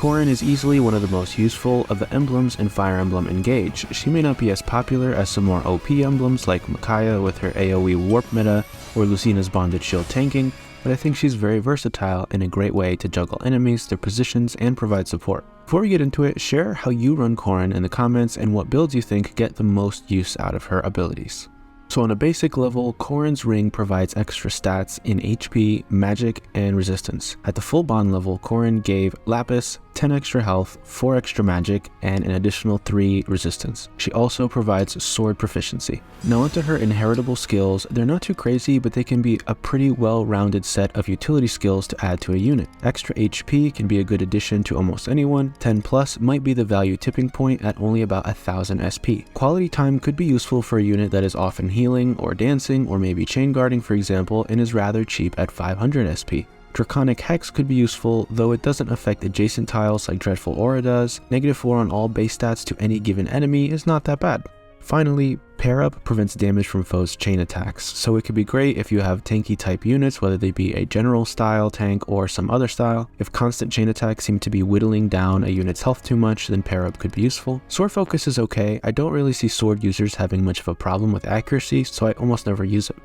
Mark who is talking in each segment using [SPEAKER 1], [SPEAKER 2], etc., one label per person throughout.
[SPEAKER 1] Corrin is easily one of the most useful of the emblems in Fire Emblem Engage. She may not be as popular as some more OP emblems like Micaiah with her AoE warp meta or Lucina's bonded shield tanking, but I think she's very versatile and a great way to juggle enemies, their positions, and provide support. Before we get into it, share how you run Corrin in the comments and what builds you think get the most use out of her abilities. So on a basic level, Corrin's ring provides extra stats in HP, magic, and resistance. At the full bond level, Corrin gave Lapis 10 extra health, 4 extra magic, and an additional 3 resistance. She also provides sword proficiency. Now onto her inheritable skills. They're not too crazy, but they can be a pretty well-rounded set of utility skills to add to a unit. Extra HP can be a good addition to almost anyone. 10 plus might be the value tipping point at only about 1000 SP. Quality time could be useful for a unit that is often healing or dancing or maybe chain guarding, for example, and is rather cheap at 500 SP. Draconic Hex could be useful, though it doesn't affect adjacent tiles like Dreadful Aura does. -4 on all base stats to any given enemy is not that bad. Finally, Pair Up prevents damage from foes' chain attacks, so it could be great if you have tanky type units, whether they be a general style tank or some other style. If constant chain attacks seem to be whittling down a unit's health too much, then Pair Up could be useful. Sword Focus is okay. I don't really see sword users having much of a problem with accuracy, so I almost never use it.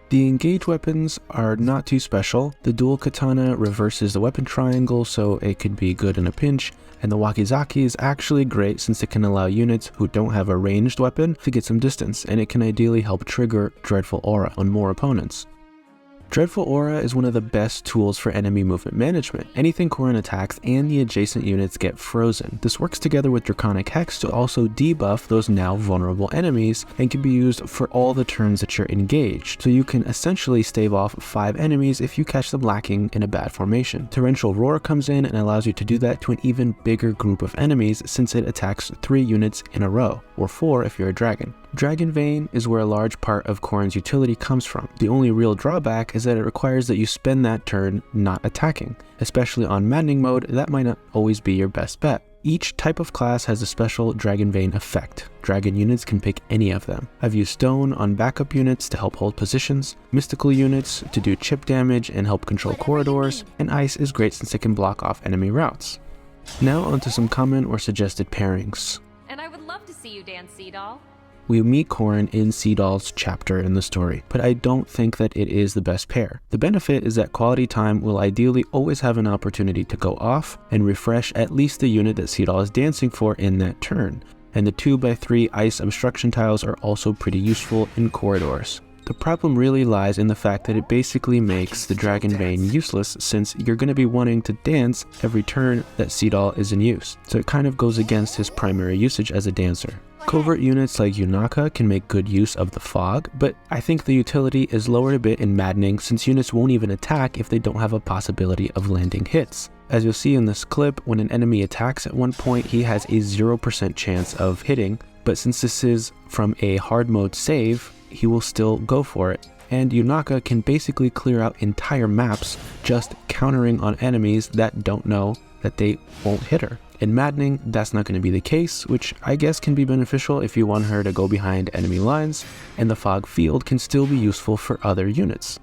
[SPEAKER 1] The engage weapons are not too special. The dual katana reverses the weapon triangle, so it could be good in a pinch, and the wakizaki is actually great since it can allow units who don't have a ranged weapon to get some distance, and it can ideally help trigger Dreadful Aura on more opponents. Dreadful Aura is one of the best tools for enemy movement management. Anything Corrin attacks and the adjacent units get frozen. This works together with Draconic Hex to also debuff those now vulnerable enemies and can be used for all the turns that you're engaged. So you can essentially stave off 5 enemies if you catch them lacking in a bad formation. Torrential Roar comes in and allows you to do that to an even bigger group of enemies since it attacks 3 units in a row, or 4 if you're a dragon. Dragon Vein is where a large part of Corrin's utility comes from. The only real drawback is that it requires that you spend that turn not attacking. Especially on maddening mode, that might not always be your best bet. Each type of class has a special Dragon Vein effect. Dragon units can pick any of them. I've used Stone on backup units to help hold positions, Mystical units to do chip damage and help control corridors, and Ice is great since it can block off enemy routes. Now onto some common or suggested pairings.
[SPEAKER 2] And I would love to see you dance, Seadall.
[SPEAKER 1] We meet Corrin in Seadall's chapter in the story, but I don't think that it is the best pair. The benefit is that quality time will ideally always have an opportunity to go off and refresh at least the unit that Seadall is dancing for in that turn, and the 2x3 ice obstruction tiles are also pretty useful in corridors. The problem really lies in the fact that it basically makes the Dragon Vein useless since you're going to be wanting to dance every turn that Seadall is in use, so it kind of goes against his primary usage as a dancer. Covert units like Yunaka can make good use of the fog, but I think the utility is lowered a bit in maddening since units won't even attack if they don't have a possibility of landing hits. As you'll see in this clip, when an enemy attacks at one point, he has a 0% chance of hitting, but since this is from a hard mode save, he will still go for it. And Yunaka can basically clear out entire maps just countering on enemies that don't know that they won't hit her. In maddening, that's not going to be the case, which I guess can be beneficial if you want her to go behind enemy lines, and the fog field can still be useful for other units.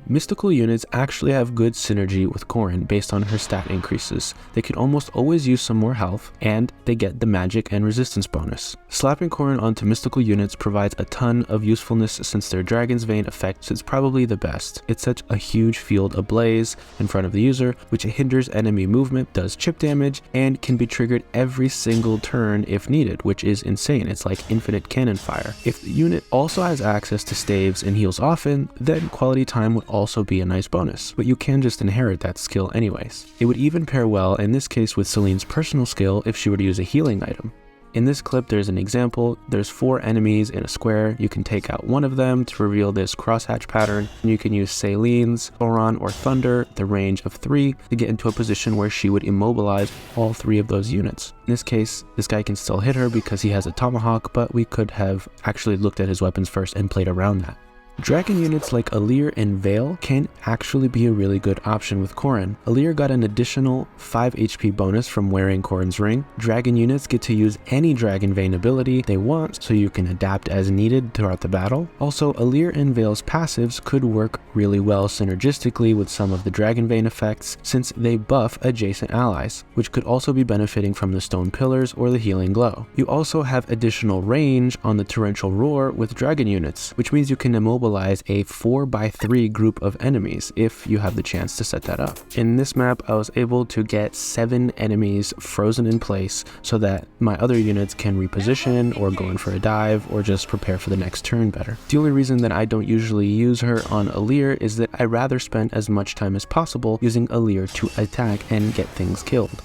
[SPEAKER 1] Mystical units actually have good synergy with Corrin based on her stat increases. They can almost always use some more health, and they get the magic and resistance bonus. Slapping Corrin onto mystical units provides a ton of usefulness since their Dragon's Vein effect is probably the best. It sets a huge field ablaze in front of the user, which hinders enemy movement, does chip damage, and can be triggered every single turn if needed, which is insane. It's like infinite cannon fire. If the unit also has access to staves and heals often, then quality time would also be a nice bonus, but you can just inherit that skill anyways. It would even pair well in this case with Celine's personal skill if she were to use a healing item. In this clip there's an example. There's 4 enemies in a square. You can take out one of them to reveal this crosshatch pattern, and you can use Celine's Thoron or Thunder, the range of 3, to get into a position where she would immobilize all 3 of those units. In this case, this guy can still hit her because he has a tomahawk, but we could have actually looked at his weapons first and played around that. Dragon units like Alear and Veil can actually be a really good option with Corrin. Alear got an additional 5 HP bonus from wearing Corrin's ring. Dragon units get to use any Dragon Vein ability they want, so you can adapt as needed throughout the battle. Also, Alear and Veil's passives could work really well synergistically with some of the Dragon Vein effects, since they buff adjacent allies, which could also be benefiting from the Stone Pillars or the Healing Glow. You also have additional range on the Torrential Roar with Dragon units, which means you can immobilize a 4x3 group of enemies if you have the chance to set that up. In this map, I was able to get 7 enemies frozen in place so that my other units can reposition or go in for a dive or just prepare for the next turn better. The only reason that I don't usually use her on Alear is that I rather spend as much time as possible using Alear to attack and get things killed,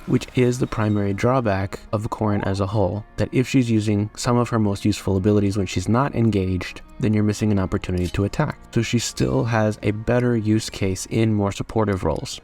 [SPEAKER 1] which is the primary drawback of Corrin as a whole, that if she's using some of her most useful abilities when she's not engaged, then you're missing an opportunity to attack. So she still has a better use case in more supportive roles.